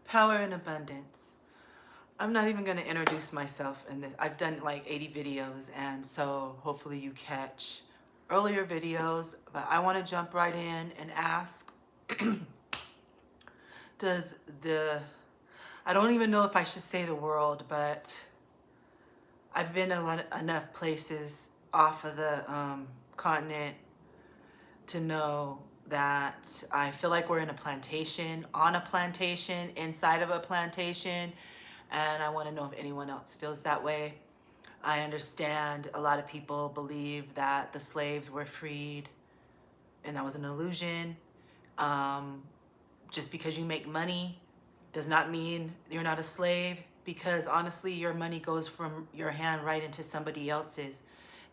Power in abundance. I'm not even going to introduce myself in this. I've done like 80 videos, and so hopefully you catch earlier videos, but I want to jump right in and ask, does the, I don't even know if I should say the world, but I've been enough places off of the continent to know that I feel like we're in a plantation, on a plantation, inside of a plantation, and I want to know if anyone else feels that way. I understand a lot of people believe that the slaves were freed and that was an illusion. Just because you make money does not mean you're not a slave, because honestly, your money goes from your hand right into somebody else's.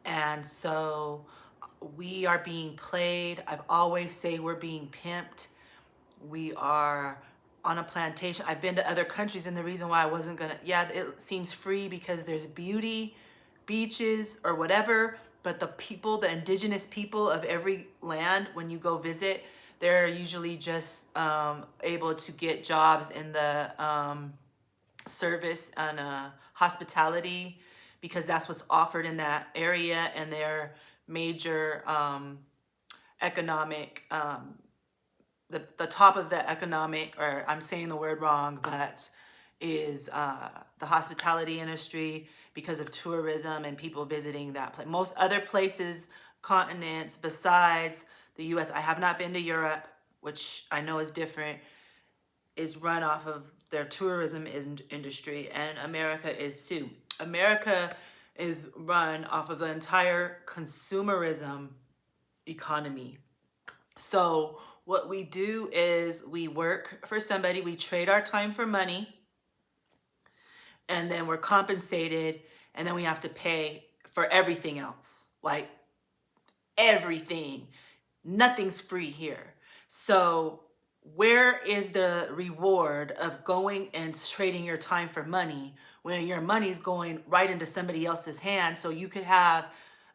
And so we are being played. I've always say we're being pimped. We are on a plantation. I've been to other countries, and the reason why I wasn't gonna, yeah, it seems free because there's beauty, beaches, or whatever, but the people, the indigenous people of every land, when you go visit, they're usually just able to get jobs in the service and hospitality, because that's what's offered in that area, and their major economic the top of the economic, or I'm saying the word wrong, but is the hospitality industry, because of tourism and people visiting that place. Most other places, continents besides the US, I have not been to Europe, which I know is different, is run off of their tourism industry, and America is too. America is run off of the entire consumerism economy. So what we do is we work for somebody, we trade our time for money, and then we're compensated, and then we have to pay for everything else, like everything. Nothing's free here. So where is the reward of going and trading your time for money when your money's going right into somebody else's hands, so you could have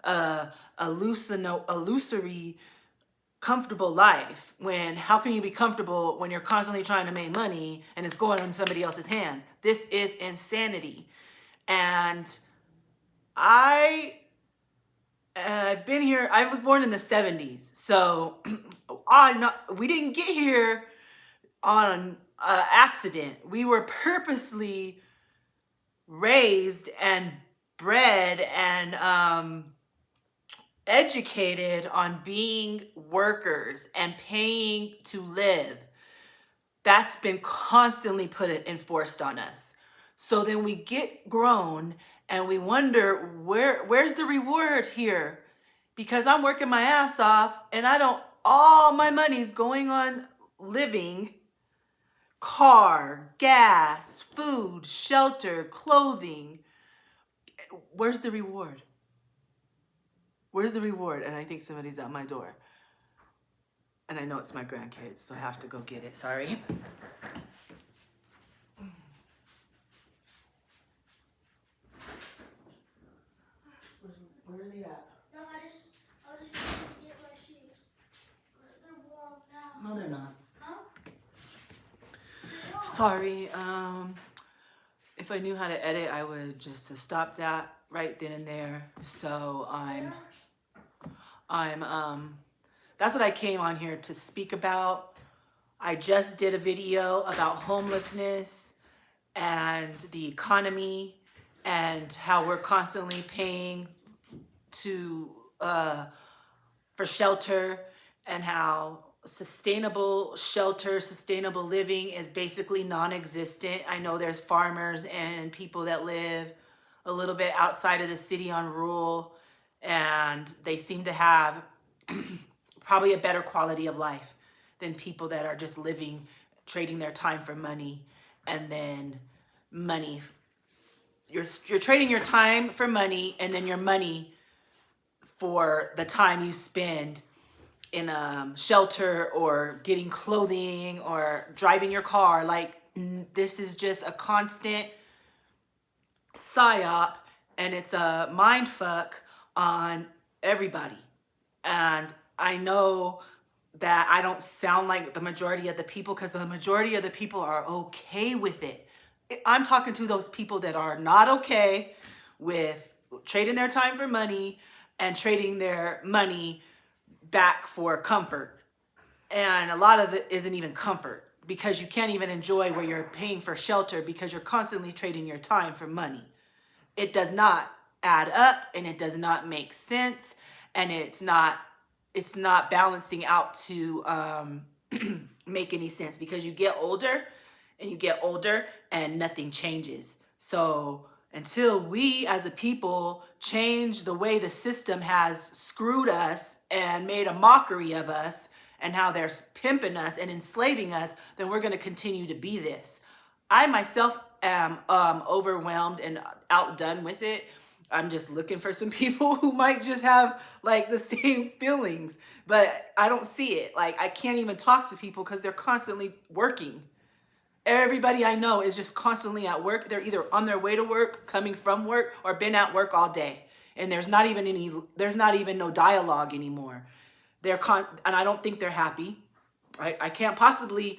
a illusory comfortable life? When, how can you be comfortable when you're constantly trying to make money and it's going in somebody else's hands? This is insanity. And I've been here. I was born in the 70s, so we didn't get here on an accident. We were purposely raised and bred and educated on being workers and paying to live. That's been constantly put enforced on us. So then we get grown and we wonder, where's the reward here? Because I'm working my ass off, and all my money's going on living, car, gas, food, shelter, clothing. Where's the reward? Where's the reward? And I think somebody's at my door. And I know it's my grandkids, so I have to go get it. Sorry. Where is he at? No, I was just going to get my shoes. They're warm now. No, they're not. Huh? Sorry. If I knew how to edit, I would just stop that right then and there. So that's what I came on here to speak about. I just did a video about homelessness and the economy, and how we're constantly paying for shelter, and how sustainable shelter, sustainable living is basically non-existent. I know there's farmers and people that live a little bit outside of the city on rural, and they seem to have probably a better quality of life than people that are just living, trading their time for money, and then money. You're trading your time for money, and then your money for the time you spend in shelter or getting clothing or driving your car. Like, this is just a constant psyop, and it's a mind fuck on everybody. And I know that I don't sound like the majority of the people, because the majority of the people are okay with it. I'm talking to those people that are not okay with trading their time for money and trading their money back for comfort. And a lot of it isn't even comfort, because you can't even enjoy where you're paying for shelter because you're constantly trading your time for money. It does not add up, and it does not make sense, and it's not balancing out to make any sense, because you get older and you get older and nothing changes. So until we as a people change the way the system has screwed us and made a mockery of us, and how they're pimping us and enslaving us, then we're going to continue to be this. I myself am overwhelmed and outdone with it. I'm just looking for some people who might just have like the same feelings, but I don't see it. Like, I can't even talk to people because they're constantly working. Everybody I know is just constantly at work. They're either on their way to work, coming from work, or been at work all day. And there's not even no dialogue anymore. And I don't think they're happy. I can't possibly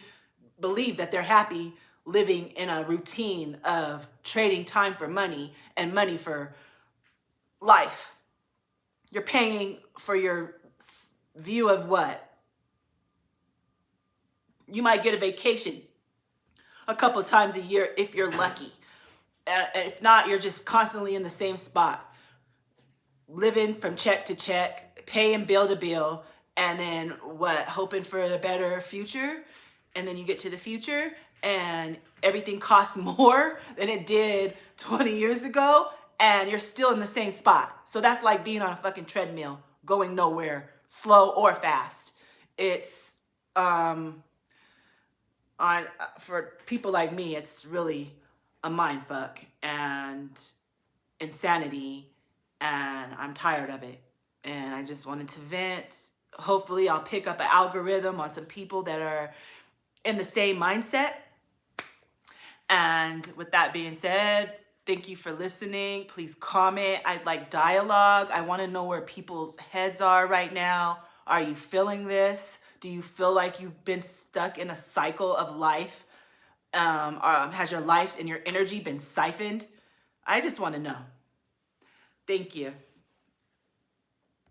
believe that they're happy living in a routine of trading time for money and money for life. You're paying for your view of what? You might get a vacation a couple times a year if you're lucky. If not, you're just constantly in the same spot, living from check to check, paying bill to bill, and then what? Hoping for a better future. And then you get to the future and everything costs more than it did 20 years ago, and you're still in the same spot. So that's like being on a fucking treadmill, going nowhere, slow or fast. It's on for people like me, it's really a mind fuck and insanity, and I'm tired of it. And I just wanted to vent. Hopefully I'll pick up an algorithm on some people that are in the same mindset. And with that being said, thank you for listening. Please comment. I'd like dialogue. I want to know where people's heads are right now. Are you feeling this? Do you feel like you've been stuck in a cycle of life? Has your life and your energy been siphoned? I just want to know. Thank you.